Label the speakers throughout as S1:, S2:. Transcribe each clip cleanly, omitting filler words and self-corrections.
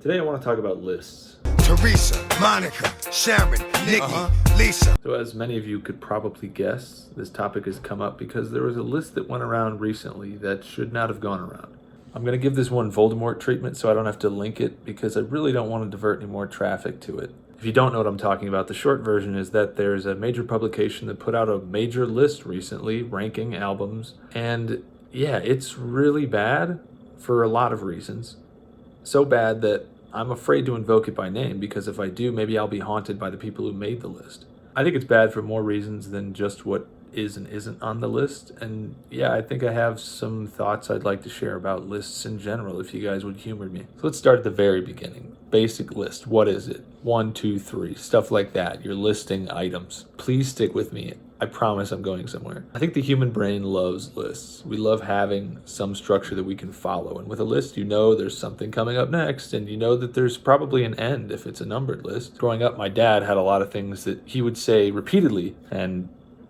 S1: Today I want to talk about lists.
S2: Teresa, Monica, Sharon, Nikki, Lisa.
S1: So as many of you could probably guess, this topic has come up because there was a list that went around recently that should not have gone around. I'm going to give this one Voldemort treatment so I don't have to link it because I really don't want to divert any more traffic to it. If you don't know what I'm talking about, the short version is that there's a major publication that put out a major list recently ranking albums, and yeah, it's really bad for a lot of reasons. So bad that I'm afraid to invoke it by name because if I do, maybe I'll be haunted by the people who made the list. I think it's bad for more reasons than just what is and isn't on the list. And yeah, I think I have some thoughts I'd like to share about lists in general if you guys would humor me. So let's start at the very beginning. Basic list. What is it? 1, 2, 3. Stuff like that. You're listing items. Please stick with me. I promise I'm going somewhere. I think the human brain loves lists. We love having some structure that we can follow. And with a list, you know there's something coming up next, and you know that there's probably an end if it's a numbered list. Growing up, my dad had a lot of things that he would say repeatedly, and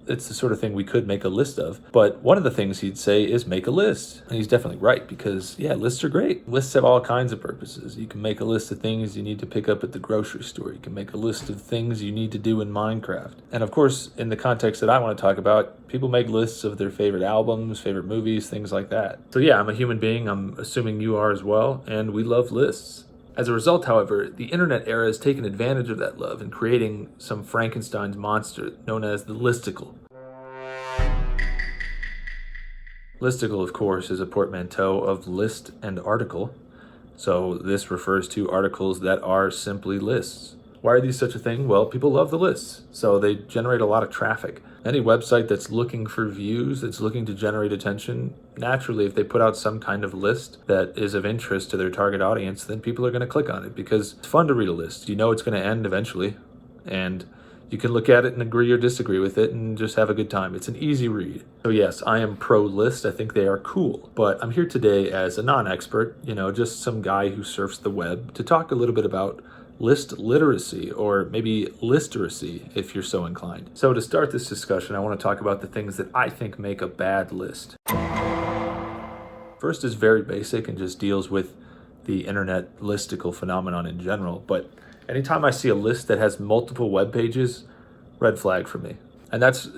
S1: it's the sort of thing we could make a list of. But one of the things he'd say is make a list. And he's definitely right because, yeah, lists are great. Lists have all kinds of purposes. You can make a list of things you need to pick up at the grocery store. You can make a list of things you need to do in Minecraft. And of course, in the context that I want to talk about, people make lists of their favorite albums, favorite movies, things like that. So yeah, I'm a human being. I'm assuming you are as well. And we love lists. As a result, however, the internet era has taken advantage of that love in creating some Frankenstein's monster known as the Listicle. Listicle, of course, is a portmanteau of list and article, so this refers to articles that are simply lists. Why are these such a thing? Well, people love the lists, so they generate a lot of traffic. Any website that's looking for views, that's looking to generate attention, naturally, if they put out some kind of list that is of interest to their target audience, then people are going to click on it because it's fun to read a list. You know it's going to end eventually, and you can look at it and agree or disagree with it and just have a good time. It's an easy read. So yes, I am pro-list. I think they are cool. But I'm here today as a non-expert, just some guy who surfs the web, to talk a little bit about list literacy, or maybe listeracy if you're so inclined. So to start this discussion, I want to talk about the things that I think make a bad list. First is very basic and just deals with the internet listicle phenomenon in general, but anytime I see a list that has multiple web pages, red flag for me. And that's,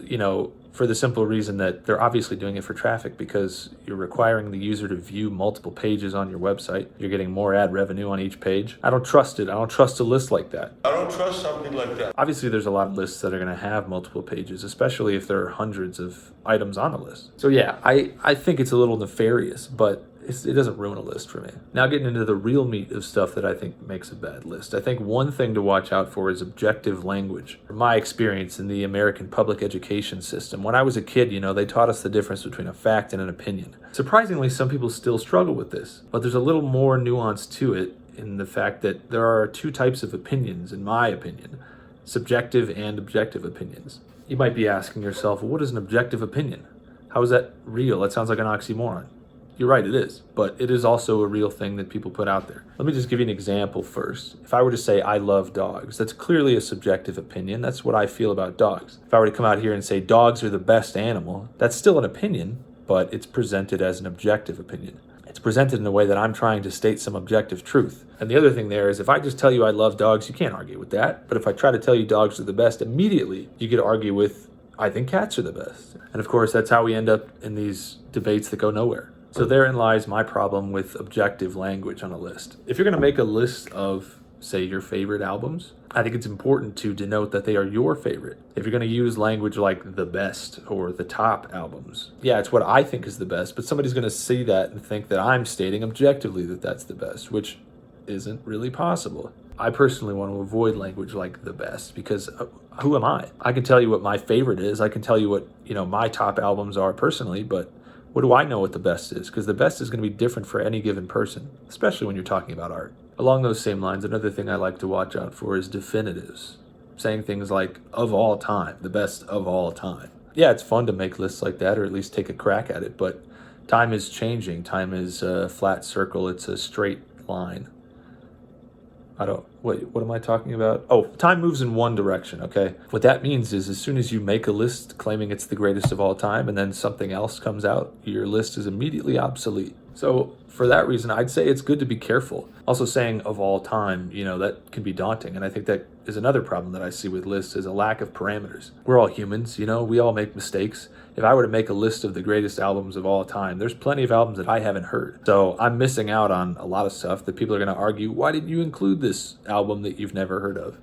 S1: for the simple reason that they're obviously doing it for traffic because you're requiring the user to view multiple pages on your website. You're getting more ad revenue on each page. I don't trust it. I don't trust a list like that.
S3: I don't trust something like that.
S1: Obviously, there's a lot of lists that are going to have multiple pages, especially if there are hundreds of items on a list. So yeah, I think it's a little nefarious, but it doesn't ruin a list for me. Now getting into the real meat of stuff that I think makes a bad list. I think one thing to watch out for is objective language. From my experience in the American public education system, when I was a kid, they taught us the difference between a fact and an opinion. Surprisingly, some people still struggle with this, but there's a little more nuance to it in the fact that there are two types of opinions, in my opinion, subjective and objective opinions. You might be asking yourself, well, what is an objective opinion? How is that real? That sounds like an oxymoron. You're right, it is, but it is also a real thing that people put out there. Let me just give you an example first. If I were to say I love dogs, that's clearly a subjective opinion. That's what I feel about dogs. If I were to come out here and say dogs are the best animal, that's still an opinion, but it's presented as an objective opinion. It's presented in a way that I'm trying to state some objective truth. And the other thing there is if I just tell you I love dogs, you can't argue with that. But if I try to tell you dogs are the best, immediately you get to argue with I think cats are the best. And of course, that's how we end up in these debates that go nowhere. So therein lies my problem with objective language on a list. If you're going to make a list of, say, your favorite albums, I think it's important to denote that they are your favorite. If you're going to use language like the best or the top albums, yeah, it's what I think is the best, but somebody's going to see that and think that I'm stating objectively that that's the best, which isn't really possible. I personally want to avoid language like the best because who am I? I can tell you what my favorite is. I can tell you what, my top albums are personally, but what do I know what the best is? Because the best is going to be different for any given person, especially when you're talking about art. Along those same lines, another thing I like to watch out for is definitives. Saying things like, of all time, the best of all time. Yeah, it's fun to make lists like that, or at least take a crack at it, but time is changing. Time is a flat circle. It's a straight line. What am I talking about? Oh, time moves in one direction, okay? What that means is as soon as you make a list claiming it's the greatest of all time and then something else comes out, your list is immediately obsolete. So for that reason, I'd say it's good to be careful. Also saying of all time, that can be daunting. And I think that is another problem that I see with lists is a lack of parameters. We're all humans, we all make mistakes. If I were to make a list of the greatest albums of all time, there's plenty of albums that I haven't heard. So I'm missing out on a lot of stuff that people are going to argue, why didn't you include this album that you've never heard of?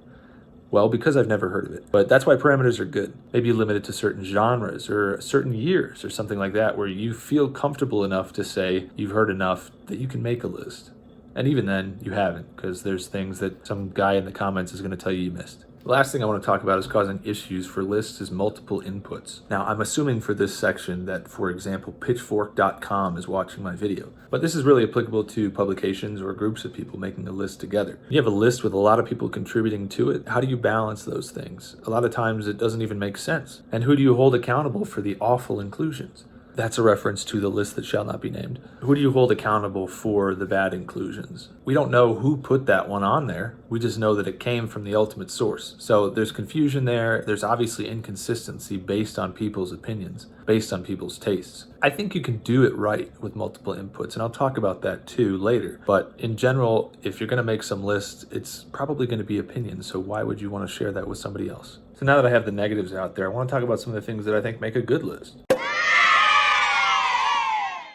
S1: Well, because I've never heard of it. But that's why parameters are good. Maybe limit it to certain genres or certain years or something like that where you feel comfortable enough to say you've heard enough that you can make a list. And even then, you haven't, because there's things that some guy in the comments is going to tell you missed. The last thing I want to talk about is causing issues for lists is multiple inputs. Now, I'm assuming for this section that, for example, pitchfork.com is watching my video. But this is really applicable to publications or groups of people making a list together. You have a list with a lot of people contributing to it. How do you balance those things? A lot of times it doesn't even make sense. And who do you hold accountable for the awful inclusions? That's a reference to the list that shall not be named. Who do you hold accountable for the bad inclusions? We don't know who put that one on there. We just know that it came from the ultimate source. So there's confusion there. There's obviously inconsistency based on people's opinions, based on people's tastes. I think you can do it right with multiple inputs, and I'll talk about that too later. But in general, if you're going to make some lists, it's probably going to be opinions. So why would you want to share that with somebody else? So now that I have the negatives out there, I want to talk about some of the things that I think make a good list.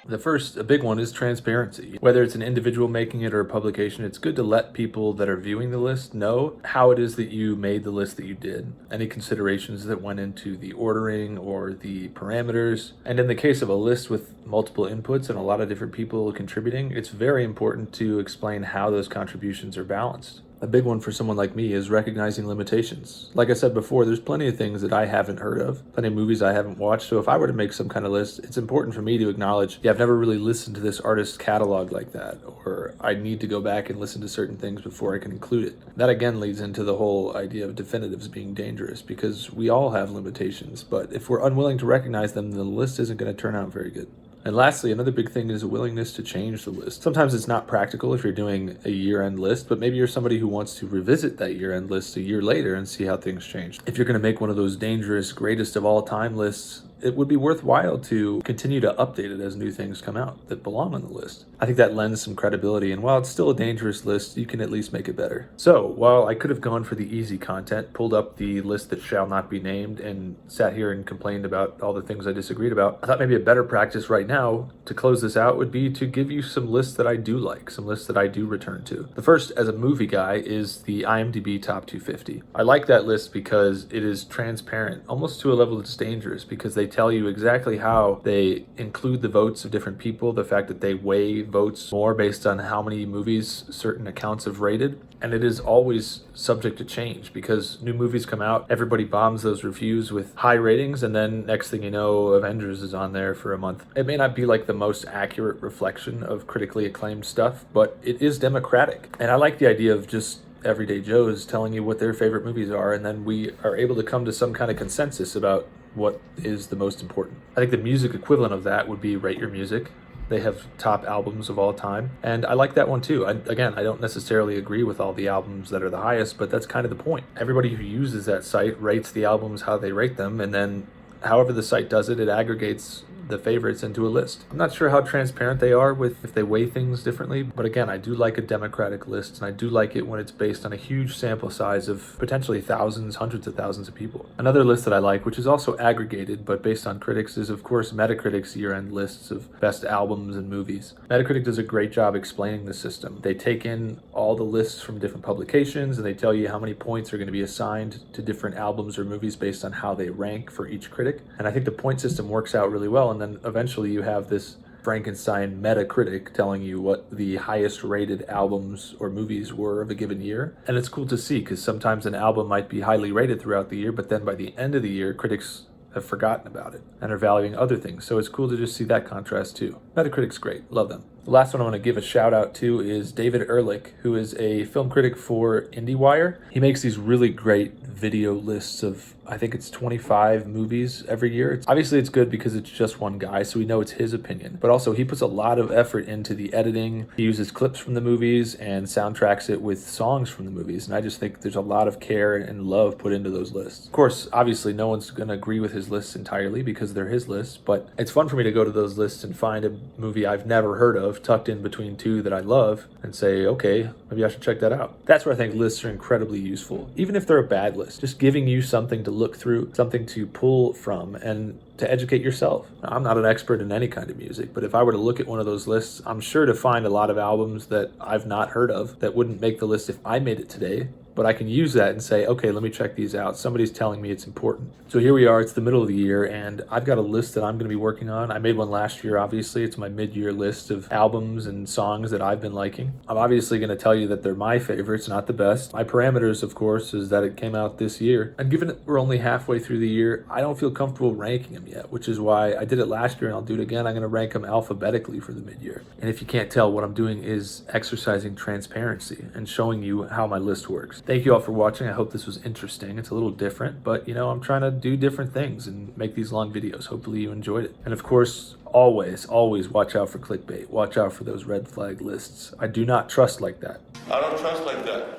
S1: The first, a big one, is transparency. Whether it's an individual making it or a publication, it's good to let people that are viewing the list know how it is that you made the list that you did, any considerations that went into the ordering or the parameters. And in the case of a list with multiple inputs and a lot of different people contributing, it's very important to explain how those contributions are balanced. A big one for someone like me is recognizing limitations. Like I said before, there's plenty of things that I haven't heard of, plenty of movies I haven't watched. So if I were to make some kind of list, it's important for me to acknowledge, I've never really listened to this artist's catalog like that, or I need to go back and listen to certain things before I can include it. That again leads into the whole idea of definitives being dangerous, because we all have limitations, but if we're unwilling to recognize them, the list isn't going to turn out very good. And lastly, another big thing is a willingness to change the list. Sometimes it's not practical if you're doing a year-end list, but maybe you're somebody who wants to revisit that year-end list a year later and see how things changed. If you're going to make one of those dangerous greatest of all time lists, it would be worthwhile to continue to update it as new things come out that belong on the list. I think that lends some credibility, and while it's still a dangerous list, you can at least make it better. So, while I could have gone for the easy content, pulled up the list that shall not be named, and sat here and complained about all the things I disagreed about, I thought maybe a better practice right now to close this out would be to give you some lists that I do like, some lists that I do return to. The first, as a movie guy, is the Imdb Top 250. I like that list because it is transparent, almost to a level that's dangerous, because they tell you exactly how they include the votes of different people, the fact that they weigh votes more based on how many movies certain accounts have rated. And it is always subject to change because new movies come out, everybody bombs those reviews with high ratings, and then next thing you know, Avengers is on there for a month. It may not be like the most accurate reflection of critically acclaimed stuff, but it is democratic. And I like the idea of just everyday Joes telling you what their favorite movies are, and then we are able to come to some kind of consensus about what is the most important. I think the music equivalent of that would be Rate Your Music. They have top albums of all time, and I like that one too. I don't necessarily agree with all the albums that are the highest, but that's kind of the point. Everybody who uses that site rates the albums how they rate them, and then however the site does it, it aggregates the favorites into a list. I'm not sure how transparent they are with if they weigh things differently, but again, I do like a democratic list, and I do like it when it's based on a huge sample size of potentially thousands, hundreds of thousands of people. Another list that I like, which is also aggregated but based on critics, is of course Metacritic's year-end lists of best albums and movies. Metacritic does a great job explaining the system. They take in all the lists from different publications, and they tell you how many points are going to be assigned to different albums or movies based on how they rank for each critic. And I think the point system works out really well, and then eventually you have this Frankenstein Metacritic telling you what the highest rated albums or movies were of a given year. And it's cool to see because sometimes an album might be highly rated throughout the year, but then by the end of the year, critics have forgotten about it and are valuing other things. So it's cool to just see that contrast too. Metacritic's great. Love them. The last one I want to give a shout out to is David Ehrlich, who is a film critic for IndieWire. He makes these really great video lists of, I think it's 25 movies every year. Obviously it's good because it's just one guy, so we know it's his opinion, but also he puts a lot of effort into the editing. He uses clips from the movies and soundtracks it with songs from the movies, and I just think there's a lot of care and love put into those lists. Of course, obviously no one's going to agree with his lists entirely because they're his lists, but it's fun for me to go to those lists and find a movie I've never heard of tucked in between two that I love and say, okay, maybe I should check that out. That's where I think lists are incredibly useful, even if they're a bad list, just giving you something to look through, something to pull from, and to educate yourself. Now, I'm not an expert in any kind of music, but if I were to look at one of those lists, I'm sure to find a lot of albums that I've not heard of that wouldn't make the list if I made it today. But I can use that and say, okay, let me check these out. Somebody's telling me it's important. So here we are, it's the middle of the year, and I've got a list that I'm going to be working on. I made one last year, obviously. It's my mid-year list of albums and songs that I've been liking. I'm obviously going to tell you that they're my favorites, not the best. My parameters, of course, is that it came out this year. And given that we're only halfway through the year, I don't feel comfortable ranking them yet, which is why I did it last year and I'll do it again. I'm going to rank them alphabetically for the mid-year. And if you can't tell, what I'm doing is exercising transparency and showing you how my list works. Thank you all for watching. I hope this was interesting. It's a little different, but I'm trying to do different things and make these long videos. Hopefully you enjoyed it. And of course, always watch out for clickbait. Watch out for those red flag lists. I do not trust like that.
S3: I don't trust like that.